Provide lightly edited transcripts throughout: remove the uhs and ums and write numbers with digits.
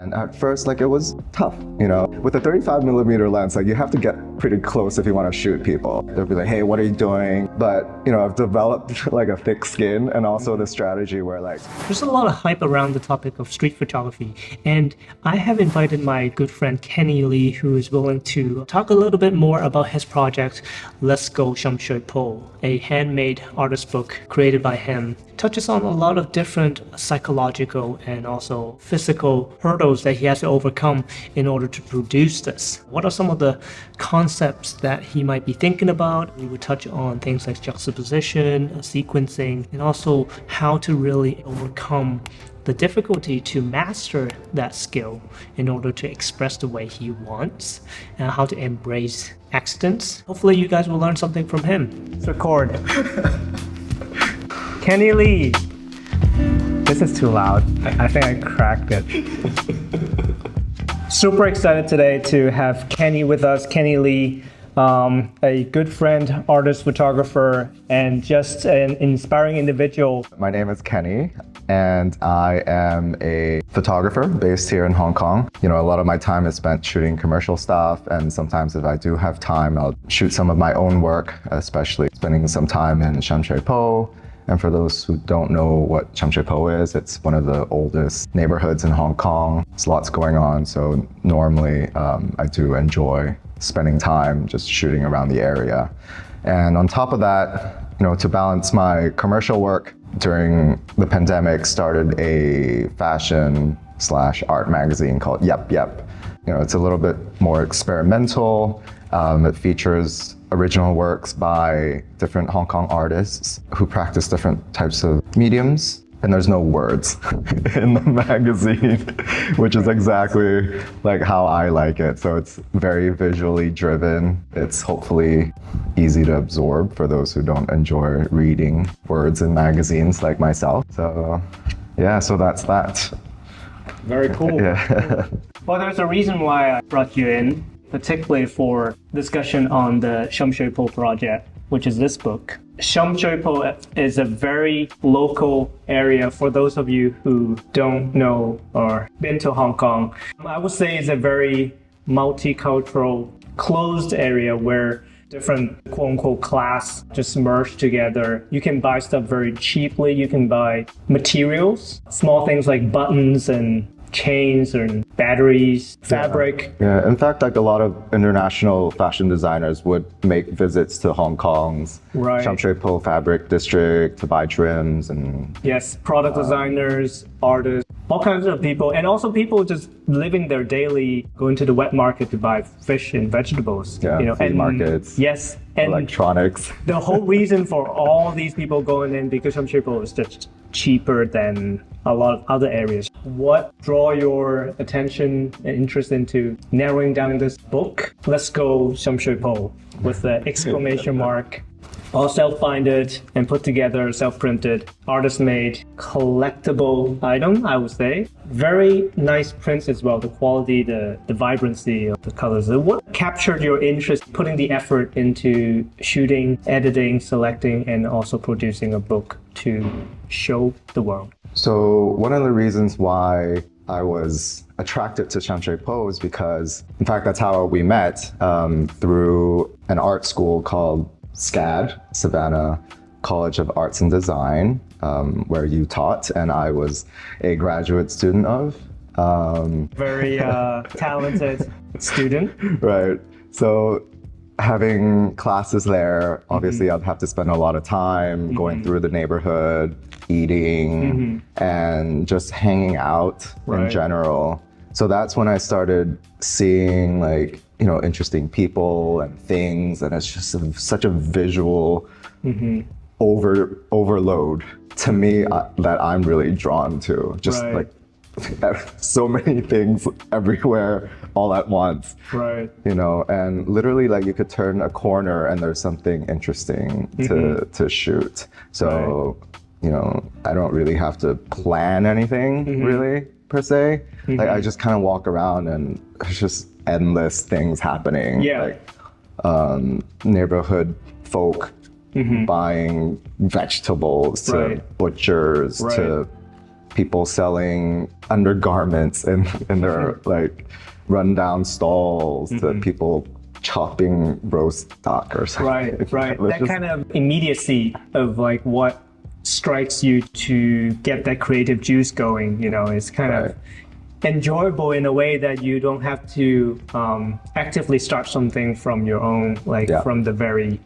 And at first, like, it was tough, you know? With a 35mm lens, like, you have to get pretty close if you want to shoot people. They'll be like, hey, what are you doing? But, you know, I've developed like a thick skin and also the strategy where like... There's a lot of hype around the topic of street photography. And I have invited my good friend Kenny Lee, who is willing to talk a little bit more about his project, Let's Go Shum Shui Po, a handmade artist book created by him. Touches on a lot of different psychological and also physical hurdles that he has to overcome in order to produce this. What are some of the concepts that he might be thinking about? We would touch on things like juxtaposition, sequencing, and also how to really overcome the difficulty to master that skill in order to express the way he wants, and how to embrace accidents. Hopefully you guys will learn something from him. Let's record. Kenny Lee. This is too loud. I think I cracked it. Super excited today to have Kenny with us. Kenny Lee, a good friend, artist, photographer, and just an inspiring individual. My name is Kenny, and I am a photographer based here in Hong Kong. You know, a lot of my time is spent shooting commercial stuff, and sometimes if I do have time, I'll shoot some of my own work, especially spending some time in Shum Shui Po. And for those who don't know what Shum Shui Po is, it's one of the oldest neighborhoods in Hong Kong. There's lots going on, so normally I do enjoy spending time just shooting around the area. And on top of that, you know, to balance my commercial work, during the pandemic, started a fashion/art magazine called Yep Yep. You know, it's a little bit more experimental. It features original works by different Hong Kong artists who practice different types of mediums. And there's no words in the magazine, which is exactly like how I like it. So it's very visually driven. It's hopefully easy to absorb for those who don't enjoy reading words in magazines like myself. So yeah, so that's that. Very cool. Yeah. Well, there's a reason why I brought you in, particularly for discussion on the Shum Shui Po project, which is this book. Shum Shui Po is a very local area for those of you who don't know or been to Hong Kong. I would say it's a very multicultural, closed area where different quote-unquote class just merge together. You can buy stuff very cheaply. You can buy materials, small things like buttons and chains and batteries, fabric. Yeah, in fact, like a lot of international fashion designers would make visits to Hong Kong's Shum Shui Po fabric district to buy trims and... Yes, product designers, artists, all kinds of people, and also people just living their daily, going to the wet market to buy fish and vegetables. Yeah, you know, and markets. Yes. And electronics. The whole reason for all these people going in because Shum Shui Po is just cheaper than a lot of other areas. What draw your attention and interest into narrowing down this book? Let's Go Shum Shui Po with the exclamation mark. All self-binded and put together, self-printed, artist-made, collectible item, I would say. Very nice prints as well, the quality, the vibrancy of the colors. What captured your interest, putting the effort into shooting, editing, selecting, and also producing a book to show the world? So one of the reasons why I was attracted to Shum Shui Po is because, in fact, that's how we met, through an art school called SCAD, Savannah College of Arts and Design, where you taught, and I was a graduate student of. Very talented student. Right. So having classes there, obviously I'd have to spend a lot of time going through the neighborhood, eating, and just hanging out in general. So that's when I started seeing, like, you know, interesting people and things, and it's just such a visual overload to me that I'm really drawn to. Just like so many things everywhere all at once. Right. You know, and literally, like, you could turn a corner and there's something interesting to shoot. So, you know, I don't really have to plan anything really per se. Like, I just kind of walk around and it's just endless things happening. Yeah. Like neighborhood folk buying vegetables to butchers to people selling undergarments in their like rundown stalls to people chopping roast duck or something. Right. That kind of immediacy of like what strikes you to get that creative juice going, you know, is kind of enjoyable in a way that you don't have to actively start something from your own, like from the very,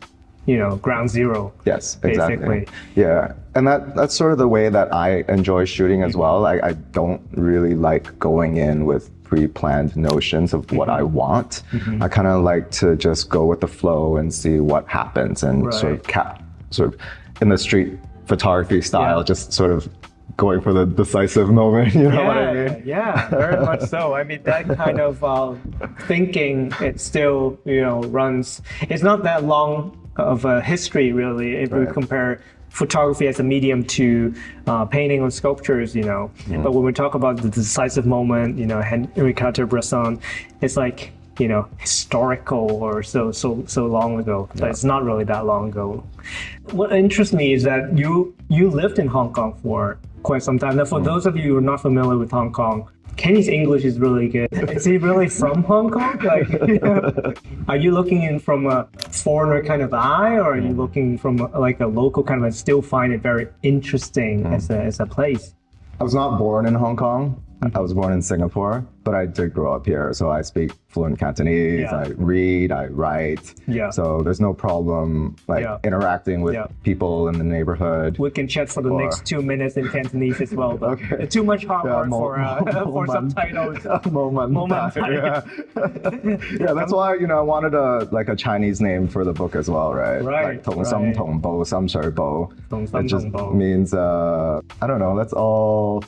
you know, ground zero. Yes, basically. exactly. Yeah, and that's sort of the way that I enjoy shooting as well. I don't really like going in with pre-planned notions of what I want. I kind of like to just go with the flow and see what happens, and sort of in the street photography style, just sort of going for the decisive moment. You know what I mean? Yeah, very much so. I mean, that kind of thinking, it still, you know, runs. It's not that long of a history, really, if we compare photography as a medium to painting or sculptures, you know. But when we talk about the decisive moment, you know, Henri Cartier-Bresson, it's like, you know, historical or so long ago. But it's not really that long ago. What interests me is that you lived in Hong Kong for quite some time. Now, for those of you who are not familiar with Hong Kong, Kenny's English is really good. Is he really from Hong Kong? Like, you know, are you looking in from a foreigner kind of eye, or are you looking from like a local kind of, and still find it very interesting as a place? I was not born in Hong Kong. I was born in Singapore, but I did grow up here. So I speak fluent Cantonese, I read, I write. So there's no problem like interacting with people in the neighborhood. We can chat for the next 2 minutes in Cantonese as well, but too much hard work for subtitles. Yeah, that's why, you know, I wanted a Chinese name for the book as well, right? Like Tong Sam Tong Bo Sam Shui Bo. It just means I don't know, let's all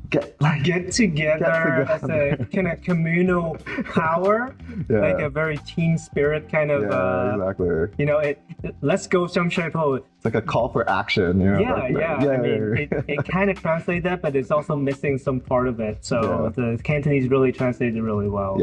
get together as a kind of communal power, like a very team spirit kind of exactly. You know, let's go some shape. It's like a call for action, you know. I mean, it kind of translates that, but it's also missing some part of it. So the Cantonese really translated really well.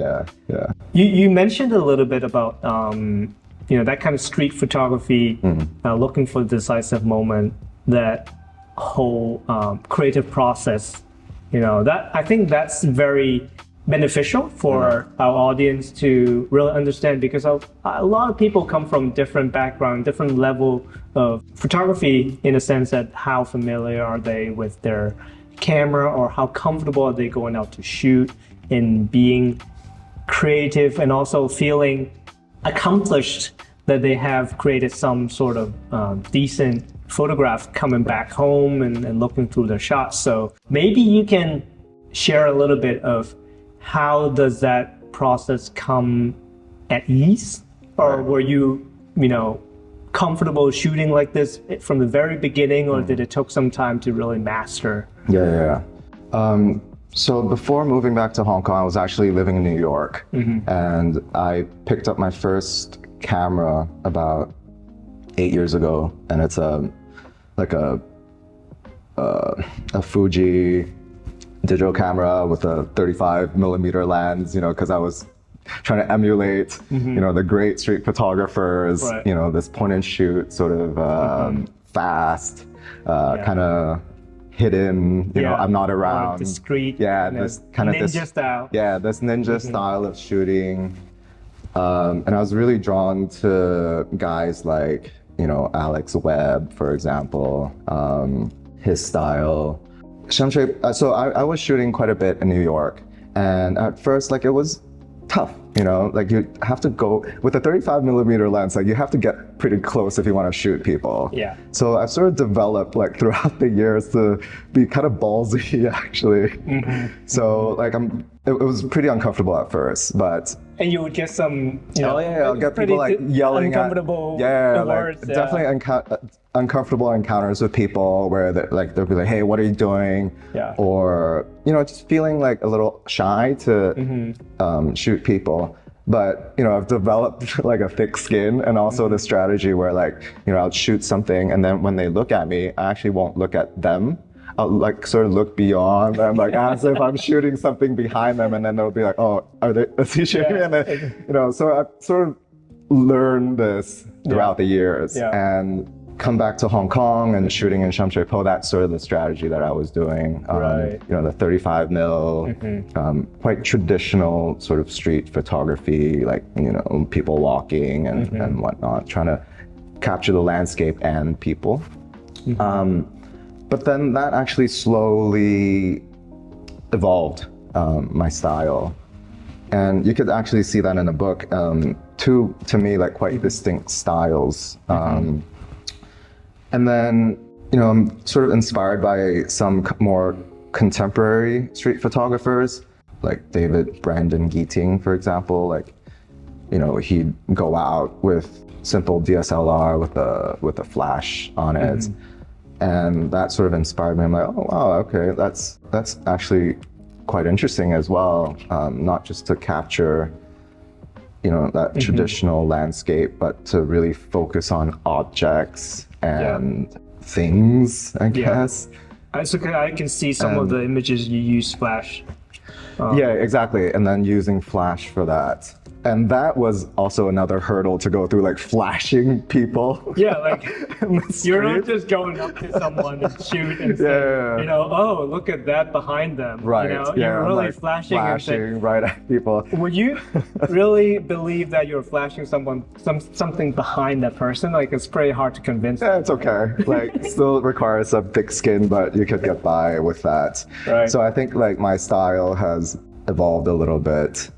You mentioned a little bit about you know, that kind of street photography, looking for the decisive moment, that whole creative process. You know, that I think that's very beneficial for our audience to really understand, because a lot of people come from different background, different level of photography, in a sense that how familiar are they with their camera, or how comfortable are they going out to shoot, and being creative and also feeling accomplished that they have created some sort of decent photograph coming back home and looking through their shots. So maybe you can share a little bit of how does that process come at ease, or were you know, comfortable shooting like this from the very beginning, or did it take some time to really master? So before moving back to Hong Kong, I was actually living in New York, and I picked up my first camera about 8 years ago, and it's like a Fuji digital camera with a 35mm lens, you know, because I was trying to emulate, you know, the great street photographers, you know, this point and shoot sort of fast, kind of hidden, you know, I'm not around. Discreet. This kind of ninja style. This ninja style of shooting. And I was really drawn to guys like, you know, Alex Webb, for example, his style. So I was shooting quite a bit in New York, and at first, like, it was tough, you know, like you have to go with a 35mm lens, like you have to get pretty close if you want to shoot people. So I've sort of developed like throughout the years to be kind of ballsy, actually. So like it was pretty uncomfortable at first, but. And you would get some, you know, I'll get people like yelling uncomfortable words. Like, definitely uncomfortable encounters with people where they'll be like, hey, what are you doing? Or, you know, just feeling like a little shy to shoot people. But, you know, I've developed like a thick skin, and also the strategy where, like, you know, I'll shoot something, and then when they look at me, I actually won't look at them. I'll like sort of look beyond them, like as if I'm shooting something behind them, and then they'll be like, "Oh, is he shooting?" And then, you know, so I've sort of learned this throughout the years, and come back to Hong Kong and shooting in Shum, Shui, Po, that's sort of the strategy that I was doing. Right. You know, the 35 mil, quite traditional sort of street photography, like, you know, people walking and whatnot, trying to capture the landscape and people. But then that actually slowly evolved my style. And you could actually see that in the book. Two, to me, like quite distinct styles. And then, you know, I'm sort of inspired by some more contemporary street photographers, like David Brandon Geeting, for example. Like, you know, he'd go out with simple DSLR with a flash on it. And that sort of inspired me. I'm like, oh, wow, okay, that's actually quite interesting as well. Not just to capture, you know, that traditional landscape, but to really focus on objects and things, I guess. It's okay. I can see some of the images you use flash. Yeah, exactly. And then using flash for that. And that was also another hurdle to go through, like flashing people. Yeah, like you're not just going up to someone and shoot and say, you know, oh, look at that behind them. Right. You know, yeah, you're really like flashing and saying, right at people. would you really believe that you're flashing something behind that person? Like, it's pretty hard to convince. Yeah, it's okay. Like, still requires some thick skin, but you could get by with that. Right. So I think like my style has evolved a little bit.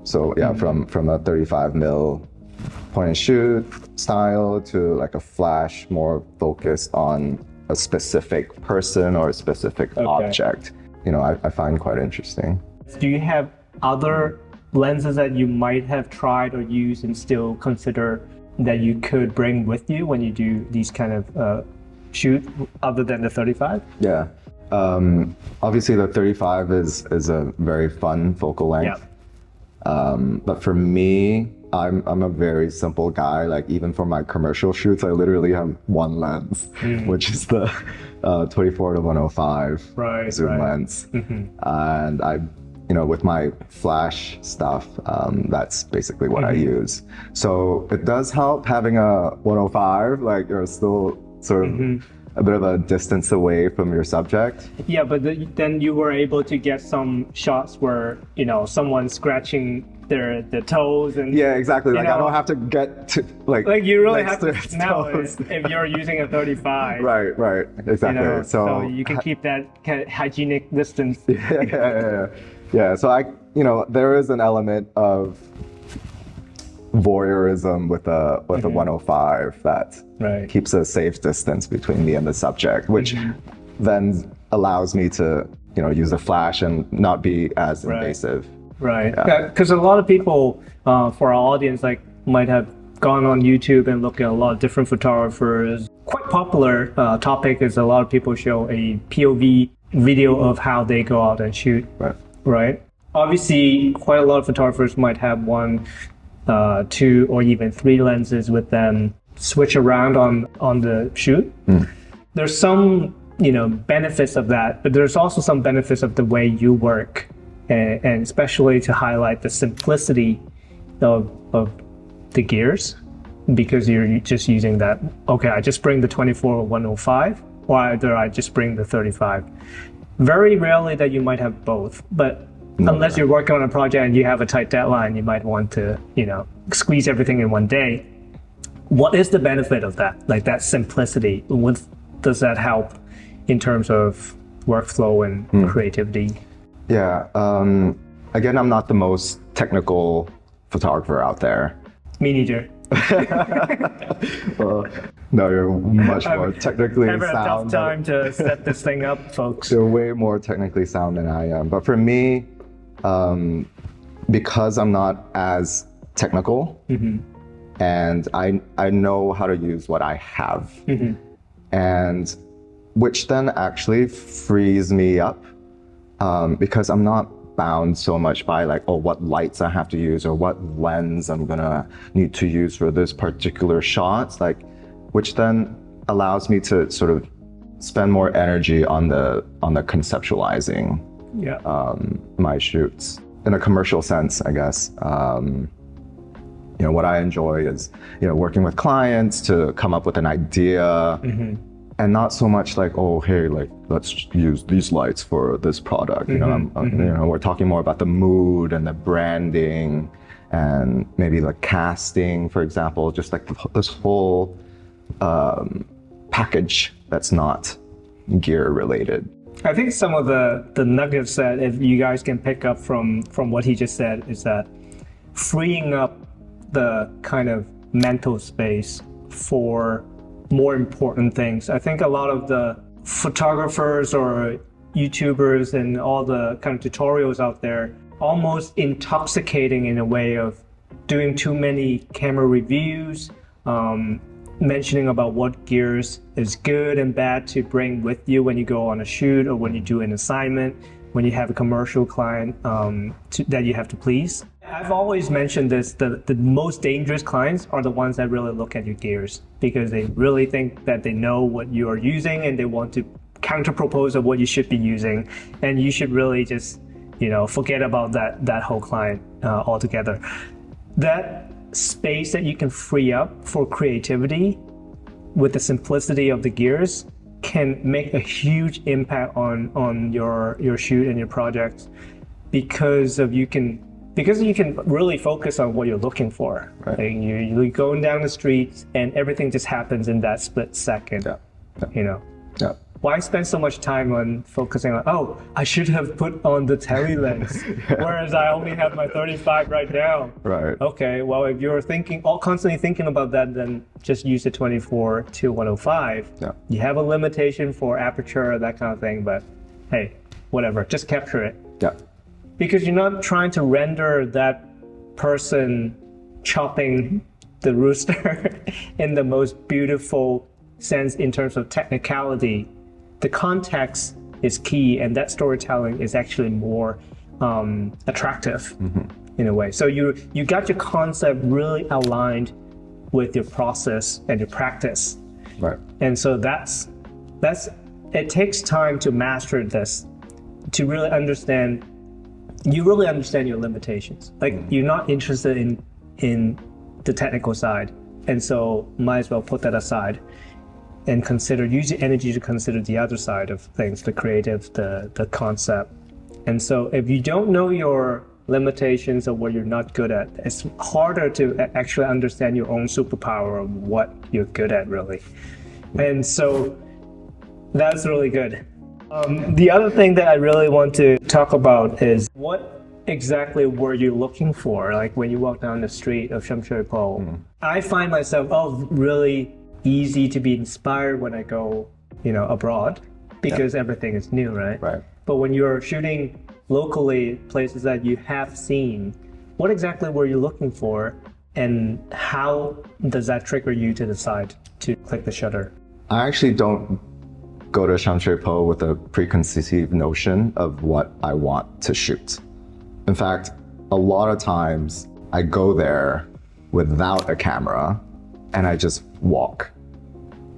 So yeah, from a 35 mil point and shoot style to like a flash more focused on a specific person or a specific object, you know, I find quite interesting. Do you have other lenses that you might have tried or used and still consider that you could bring with you when you do these kind of shoot other than the 35? Yeah. Obviously the 35 is a very fun focal length. But for me, I'm a very simple guy. Like even for my commercial shoots, I literally have one lens, which is the 24 to 105 zoom lens. And I, you know, with my flash stuff, that's basically what I use. So it does help having a 105, like you're still sort of a bit of a distance away from your subject. Yeah, but then you were able to get some shots where, you know, someone's scratching their toes and exactly. Like, know, I don't have to get to like you really have to now if you're using a 35. Right, exactly. You know, so you can keep that kind of hygienic distance. Yeah. So I, you know, there is an element of voyeurism with a 105 that keeps a safe distance between me and the subject, which then allows me to, you know, use a flash and not be as invasive. Right. Because a lot of people, for our audience, like might have gone on YouTube and looked at a lot of different photographers. Quite popular topic is a lot of people show a POV video of how they go out and shoot. Right. Obviously, quite a lot of photographers might have 1, 2, or even 3 lenses with them switch around on the shoot. There's some, you know, benefits of that, but there's also some benefits of the way you work, and especially to highlight the simplicity of the gears, because you're just using that. Okay, I just bring the 24 or 105, or either I just bring the 35. Very rarely that you might have both, but unless you're working on a project and you have a tight deadline, you might want to, you know, squeeze everything in one day. What is the benefit of that? Like that simplicity, what does that help in terms of workflow and creativity? Yeah, again, I'm not the most technical photographer out there. Me neither. Well, no, you're much more technically sound. Having a tough time to set this thing up, folks. You're way more technically sound than I am. But for me, because I'm not as technical, and I know how to use what I have, and which then actually frees me up, because I'm not bound so much by like, oh, what lights I have to use or what lens I'm gonna need to use for this particular shot, like, which then allows me to sort of spend more energy on the conceptualizing my shoots in a commercial sense, I guess. You what I enjoy is, working with clients to come up with an idea, and not so much like, oh, hey, like, let's use these lights for this product. We're talking more about the mood and the branding and maybe like casting, for example, just like this whole package that's not gear related. I think some of the nuggets that if you guys can pick up from what he just said is that freeing up the kind of mental space for more important things. I think a lot of the photographers or YouTubers and all the kind of tutorials out there almost intoxicating in a way of doing too many camera reviews, mentioning about what gears is good and bad to bring with you when you go on a shoot or when you do an assignment, when you have a commercial client that you have to please. I've always mentioned this, the most dangerous clients are the ones that really look at your gears because they really think that they know what you are using and they want to counter-propose of what you should be using. And you should really just, forget about that whole client altogether. That space that you can free up for creativity with the simplicity of the gears can make a huge impact on your shoot and your project because you can really focus on what you're looking for. Right. Like you're going down the street and everything just happens in that split second. Yeah. Why spend so much time on focusing on, oh, I should have put on the tele lens, whereas I only have my 35 right now. Right. Okay, well, if you're constantly thinking about that, then just use the 24 to 105. Yeah. You have a limitation for aperture, that kind of thing, but hey, whatever, just capture it. Yeah. Because you're not trying to render that person chopping the rooster in the most beautiful sense in terms of technicality. The context is key, and that storytelling is actually more attractive in a way. So you got your concept really aligned with your process and your practice. Right. And so that's it takes time to master this, to really understand. You really understand your limitations. Like you're not interested in the technical side, and so might as well put that aside and use your energy to consider the other side of things, the creative, the concept. And so if you don't know your limitations or what you're not good at, it's harder to actually understand your own superpower of what you're good at, really. And so that's really good. The other thing that I really want to talk about is what exactly were you looking for? Like when you walk down the street of Shum Shui Po, I find myself really easy to be inspired when I go, abroad because everything is new, right? Right. But when you're shooting locally, places that you have seen, what exactly were you looking for, and how does that trigger you to decide to click the shutter? I actually don't go to Shum Shui Po with a preconceived notion of what I want to shoot. In fact, a lot of times I go there without a camera and I just walk,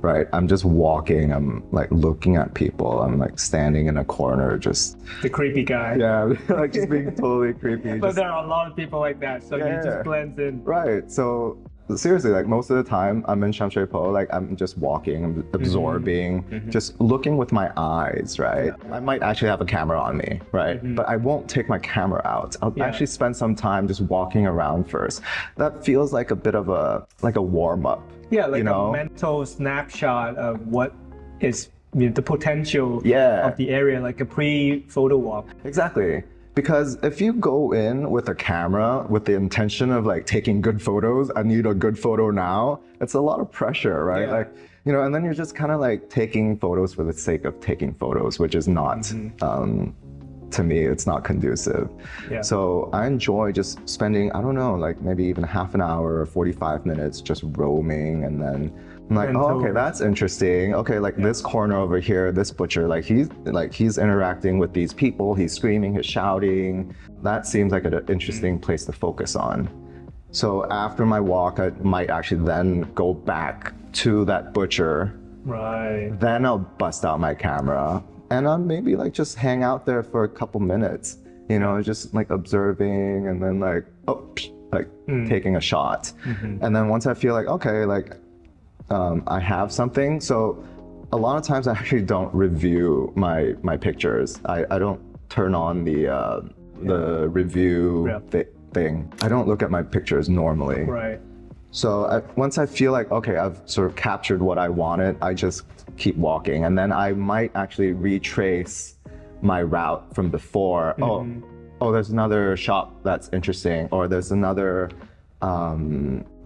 right? I'm just walking, I'm like looking at people, I'm like standing in a corner, just... The creepy guy. Yeah, like just being totally creepy. But there are a lot of people like that, so you just blend in. Right, so seriously, like most of the time I'm in Shum Shui Po, like I'm just walking, I'm absorbing, just looking with my eyes, right? I might actually have a camera on me, right? But I won't take my camera out. I'll actually spend some time just walking around first. That feels like a bit of a warm up. Yeah, like a mental snapshot of what is the potential of the area, like a pre-photo walk. Exactly. Because if you go in with a camera with the intention of like taking good photos, I need a good photo now, it's a lot of pressure, right? Yeah. Like, and then you're just kind of like taking photos for the sake of taking photos, which is not, to me, it's not conducive. Yeah. So I enjoy just spending, I don't know, like maybe even half an hour or 45 minutes just roaming, and then I'm like, oh, okay, that's interesting. Okay, like this corner over here, this butcher, he's interacting with these people, he's screaming, he's shouting. That seems like an interesting place to focus on. So after my walk, I might actually then go back to that butcher. Right. Then I'll bust out my camera and I'll maybe like just hang out there for a couple minutes, just like observing, and then like, oh, like taking a shot. And then once I feel like, okay, like I have something. So a lot of times I actually don't review my pictures. I don't turn on the review thing. I don't look at my pictures normally. Right. So once I feel like, okay, I've sort of captured what I wanted, I just keep walking. And then I might actually retrace my route from before. Oh, there's another shop that's interesting, or there's another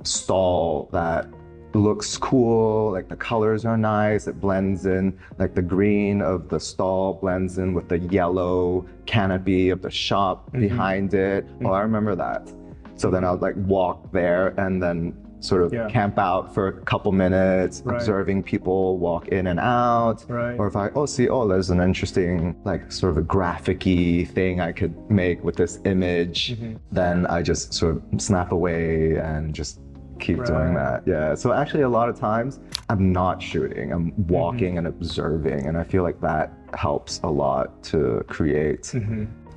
stall that looks cool, like the colors are nice, it blends in, like the green of the stall blends in with the yellow canopy of the shop behind it. Oh, I remember that. So then I'll like walk there and then sort of camp out for a couple minutes, observing people walk in and out. Or if I there's an interesting like sort of a graphic-y thing I could make with this image, then I just sort of snap away and just keep doing that. Yeah. So actually a lot of times I'm not shooting, I'm walking and observing, and I feel like that helps a lot to create.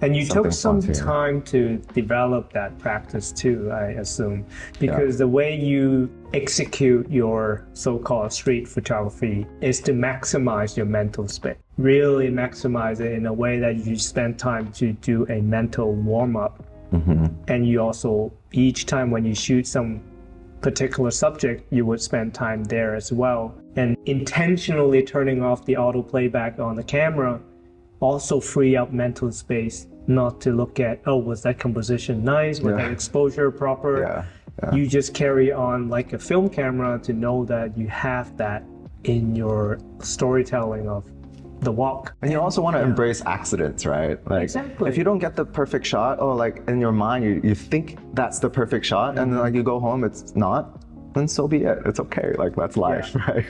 And you took some time to develop that practice too, I assume, because the way you execute your so-called street photography is to maximize your mental space. Really maximize it in a way that you spend time to do a mental warm-up. And you also, each time when you shoot some particular subject, you would spend time there as well. And intentionally turning off the auto playback on the camera also free up mental space not to look at, oh, was that composition nice? Was that exposure proper? You just carry on like a film camera to know that you have that in your storytelling of the walk. And you also want to embrace accidents, right? Like if you don't get the perfect shot, or like in your mind, you think that's the perfect shot, and then like you go home, it's not, then so be it. It's okay. Like that's life, right?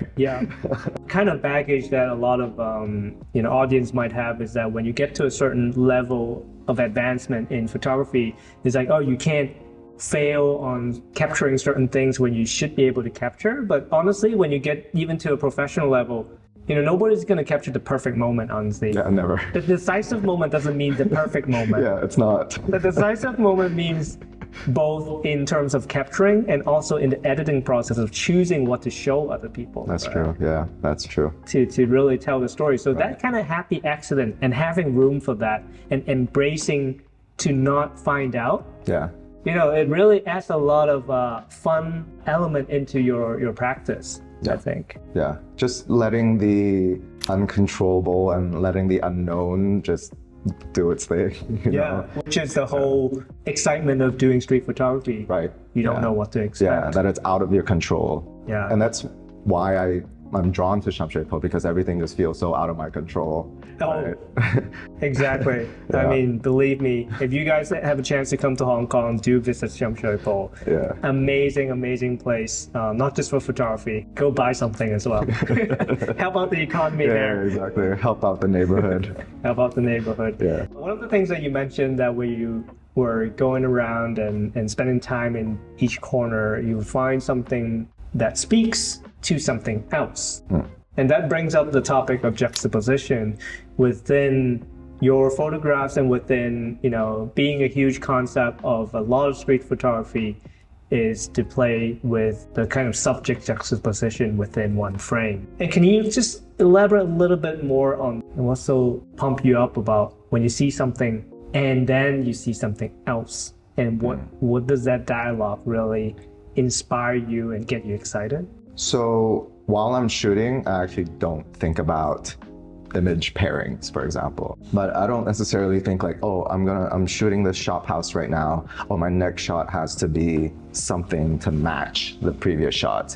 Kind of baggage that a lot of audience might have is that when you get to a certain level of advancement in photography, it's like, oh, you can't fail on capturing certain things when you should be able to capture. But honestly, when you get even to a professional level, nobody's going to capture the perfect moment, honestly. Yeah, never. The decisive moment doesn't mean the perfect moment. It's not. The decisive moment means both in terms of capturing and also in the editing process of choosing what to show other people. That's true. Yeah, that's true. To really tell the story. So that kind of happy accident and having room for that and embracing to not find out. It really adds a lot of fun element into your practice. I think. Just letting the uncontrollable and letting the unknown just do its thing. You know? Which is the whole excitement of doing street photography. You don't know what to expect. That it's out of your control. And that's why I'm drawn to Shum because everything just feels so out of my control. Exactly. I mean, believe me, if you guys have a chance to come to Hong Kong, do visit Shum. Amazing place. Not just for photography. Go buy something as well. Help out the economy there. Exactly. Help out the neighborhood. Help out the neighborhood. One of the things that you mentioned that when you were going around and spending time in each corner, you would find something that speaks to something else. And that brings up the topic of juxtaposition within your photographs and within, being a huge concept of a lot of street photography is to play with the kind of subject juxtaposition within one frame. And can you just elaborate a little bit more on what's so pump you up about when you see something and then you see something else? And what does that dialogue really inspire you and get you excited? So while I'm shooting, I actually don't think about image pairings, for example. But I don't necessarily think like, oh, I'm shooting this shop house right now. Oh, my next shot has to be something to match the previous shot.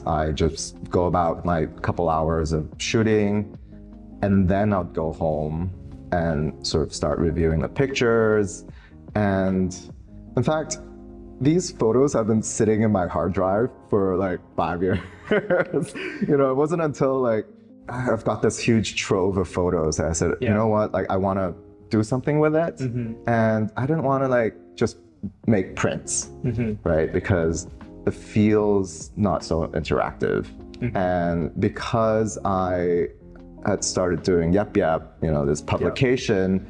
I just go about my couple hours of shooting, and then I'll go home and sort of start reviewing the pictures. And in fact, these photos have been sitting in my hard drive for like 5 years. It wasn't until like I've got this huge trove of photos that I said, you know what, like I want to do something with it. And I didn't want to like just make prints, right? Because it feels not so interactive. And because I had started doing this publication,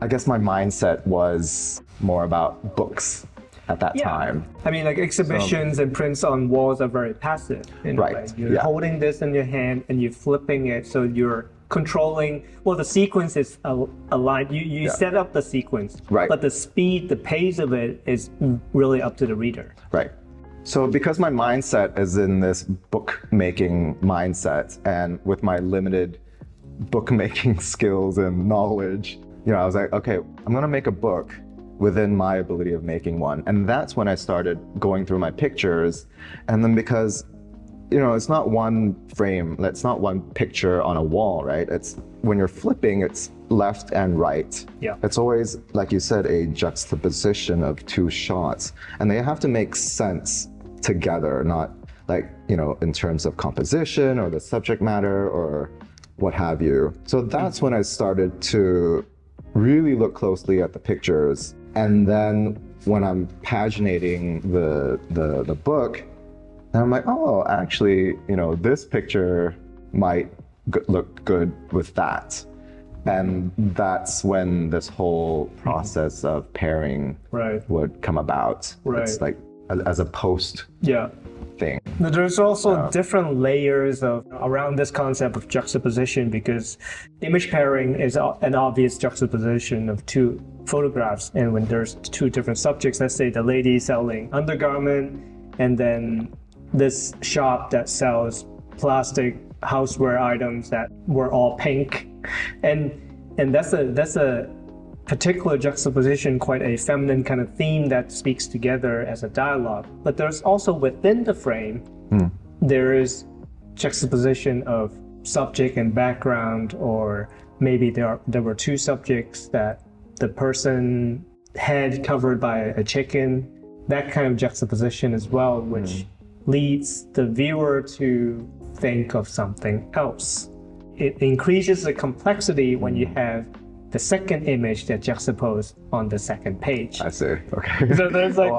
I guess my mindset was more about books. at that time. I mean, like exhibitions and prints on walls are very passive in a Right, way. You're holding this in your hand and you're flipping it, so you're controlling, well, the sequence is aligned. You set up the sequence, Right. but the speed, the pace of it is really up to the reader. Right. So because my mindset is in this bookmaking mindset, and with my limited bookmaking skills and knowledge, I was like, okay, I'm gonna make a book within my ability of making one. And that's when I started going through my pictures. And then because, it's not one frame, it's not one picture on a wall, right? It's when you're flipping, it's left and right. Yeah. It's always, like you said, a juxtaposition of two shots. And they have to make sense together, not like, in terms of composition or the subject matter or what have you. So that's when I started to really look closely at the pictures. And then when I'm paginating the book, and I'm like, oh, actually, this picture might look good with that. And that's when this whole process of pairing would come about. Right. It's like as a post thing. There's also different layers around this concept of juxtaposition, because image pairing is an obvious juxtaposition of two photographs. And when there's two different subjects, let's say the lady selling undergarment, and then this shop that sells plastic houseware items that were all pink, and that's a particular juxtaposition, quite a feminine kind of theme that speaks together as a dialogue. But there's also within the frame, there is juxtaposition of subject and background, or maybe there were two subjects that the person head covered by a chicken, that kind of juxtaposition as well, which leads the viewer to think of something else. It increases the complexity when you have the second image that juxtaposed on the second page. I see. Okay. So there's like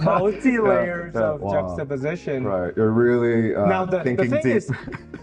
multi-layers of juxtaposition. Right. You're really now the thinking thing deep. is,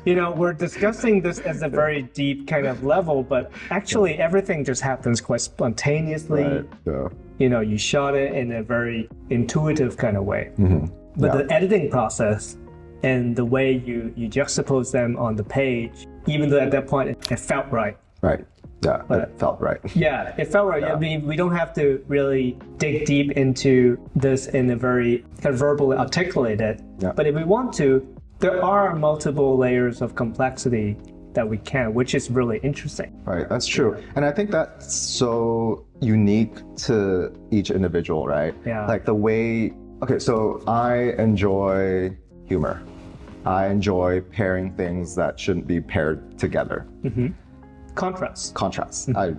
we're discussing this as a very deep kind of level, but actually everything just happens quite spontaneously. Right. Yeah. You shot it in a very intuitive kind of way. Mm-hmm. But the editing process and the way you juxtapose them on the page, even though at that point it felt right. Right. Yeah, but it felt right. Yeah, it felt right. Yeah. I mean, we don't have to really dig deep into this in a very kind of verbally articulated. Yeah. But if we want to, there are multiple layers of complexity that we can, which is really interesting. Right, that's true. And I think that's so unique to each individual, right? Yeah. Like the way, okay, so I enjoy humor. I enjoy pairing things that shouldn't be paired together. Mm-hmm. Contrast. I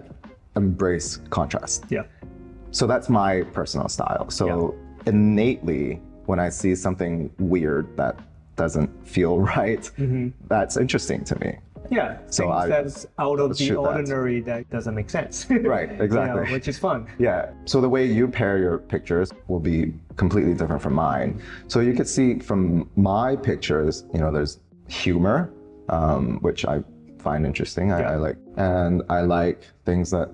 embrace contrast. Yeah. So that's my personal style. So innately, when I see something weird that doesn't feel right, that's interesting to me. Yeah, So things that's out of the shoot that. ordinary that doesn't make sense. Right, exactly. Which is fun. Yeah, so the way you pair your pictures will be completely different from mine. So you could see from my pictures, there's humor, which I find interesting. I like, and I like things that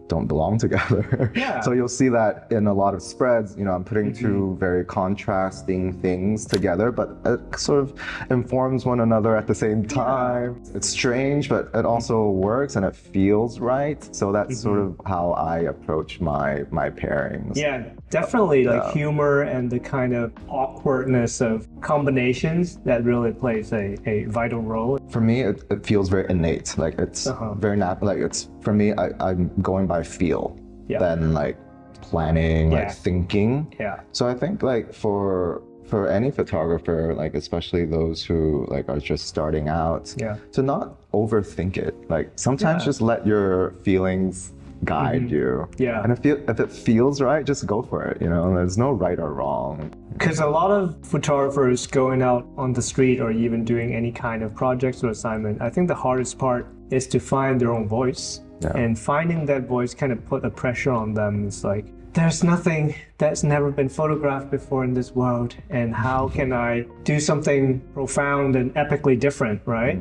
don't belong together. Yeah. So you'll see that in a lot of spreads, I'm putting two very contrasting things together, but it sort of informs one another at the same time. It's strange, but it also works and it feels right. So that's sort of how I approach my pairings. Yeah, definitely like humor and the kind of awkwardness of combinations that really plays a vital role. For me, it feels very innate. Like it's very natural. Like it's, for me, I'm going by feel than like planning, like thinking. Yeah. So I think like for any photographer, like especially those who like are just starting out, to not overthink it. Like sometimes just let your feelings guide you. Yeah. And if it feels right, just go for it. There's no right or wrong. Because a lot of photographers going out on the street or even doing any kind of projects or assignment, I think the hardest part is to find their own voice. Yeah. And finding that voice kind of put a pressure on them. It's like, there's nothing that's never been photographed before in this world. And how can I do something profound and epically different, right?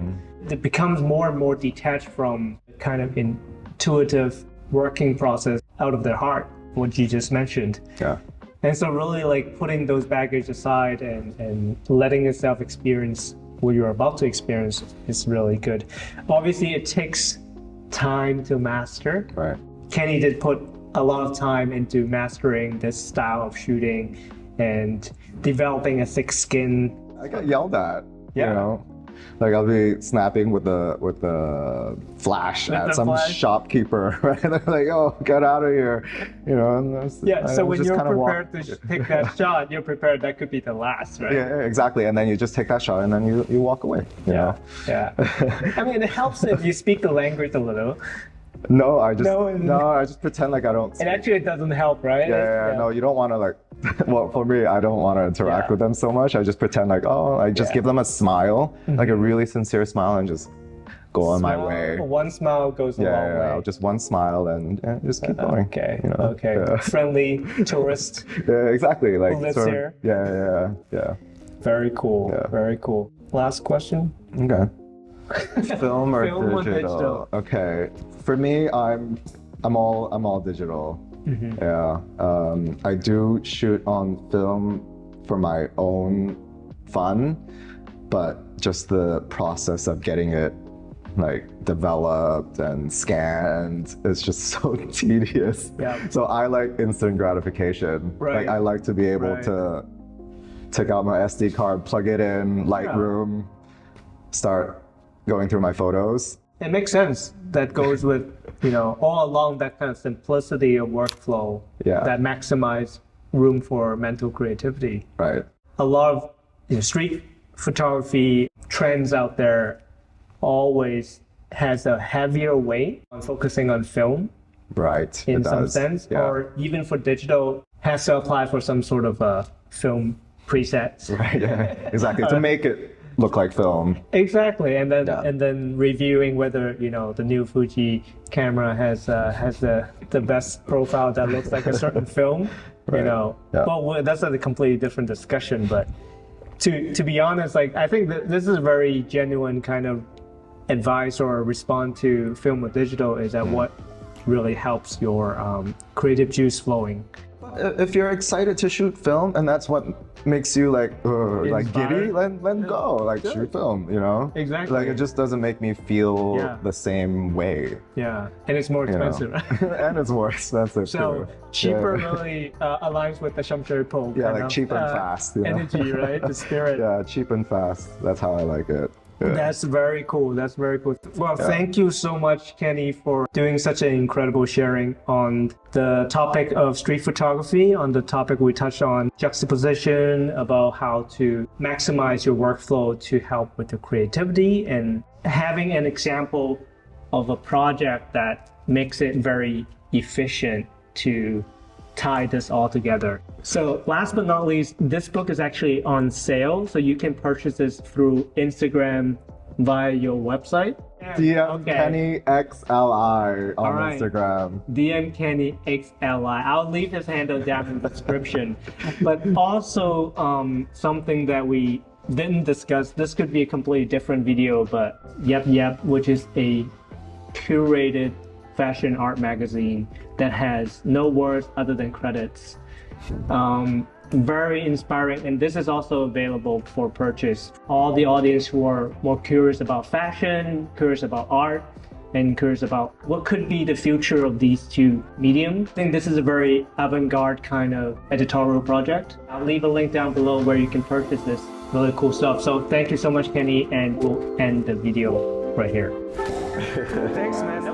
It becomes more and more detached from kind of intuitive working process out of their heart, what you just mentioned. Yeah. And so really like putting those baggage aside and letting yourself experience what you're about to experience is really good. Obviously, it takes time to master. Right. Kenny did put a lot of time into mastering this style of shooting and developing a thick skin. I got yelled at. Yeah. You know, like I'll be snapping with the flash With at the some flash? shopkeeper, right? They're like, "Oh, get out of here," you know. And Yeah, so when just you're kinda prepared to take that shot, you're prepared that could be the last, right? Yeah, exactly. And then you just take that shot, and then you walk away. You know. Yeah. I mean, it helps if you speak the language a little. No, I just pretend like I don't. It actually doesn't help, right? Yeah. No, you don't want to like. Well, for me, I don't want to interact with them so much. I just pretend like, oh, I just give them a smile, like a really sincere smile, and just go on my way. One smile goes a long way. Yeah, just one smile and just keep going. Okay. You know? Okay. Yeah. Friendly tourist. Yeah, exactly. Like Who lives sort of- here. Yeah. Very cool. Yeah. Very cool. Last question. Okay. Film or Film or digital? Okay. For me, I'm all digital. Mm-hmm. Yeah. I do shoot on film for my own fun, but just the process of getting it like developed and scanned is just so tedious. Yeah. So I like instant gratification. Right. Like I like to be able Right. to take out my SD card, plug it in, Lightroom, start going through my photos. It makes sense. That goes with, all along that kind of simplicity of workflow that maximize room for mental creativity. Right. A lot of street photography trends out there always has a heavier weight on focusing on film Right. in it some does. sense, Yeah. or even for digital has to apply for some sort of film presets. Right. Yeah. Exactly. To make it look like film. Exactly, and then reviewing whether the new Fuji camera has the best profile that looks like a certain film. Right. Yeah. Well, that's a completely different discussion. But to be honest, like I think that this is a very genuine kind of advice or respond to film or digital is that what really helps your creative juice flowing. If you're excited to shoot film and that's what makes you like giddy, then go, like shoot film, Exactly. Like it just doesn't make me feel the same way. Yeah, and it's more expensive, right? And it's more expensive So too. cheaper Yeah. really aligns with the Shum Shui Po. Yeah, kind like of, cheap and fast. energy, right? The spirit. Yeah, cheap and fast. That's how I like it. Yeah. That's very cool. That's very cool. Well, thank you so much, Kenny, for doing such an incredible sharing on the topic of street photography, on the topic we touched on juxtaposition, about how to maximize your workflow to help with the creativity, and having an example of a project that makes it very efficient to tie this all together. So last but not least, this book is actually on sale, so you can purchase this through Instagram via your website. DM Kenny XLI on right. Instagram. DM Kenny XLI. I'll leave his handle down in the description. But also something that we didn't discuss, this could be a completely different video, but Yep, which is a curated fashion art magazine that has no words other than credits. Very inspiring, and this is also available for purchase. All the audience who are more curious about fashion, curious about art, and curious about what could be the future of these two mediums. I think this is a very avant-garde kind of editorial project. I'll leave a link down below where you can purchase this really cool stuff. So thank you so much, Kenny, and we'll end the video right here. Thanks, man.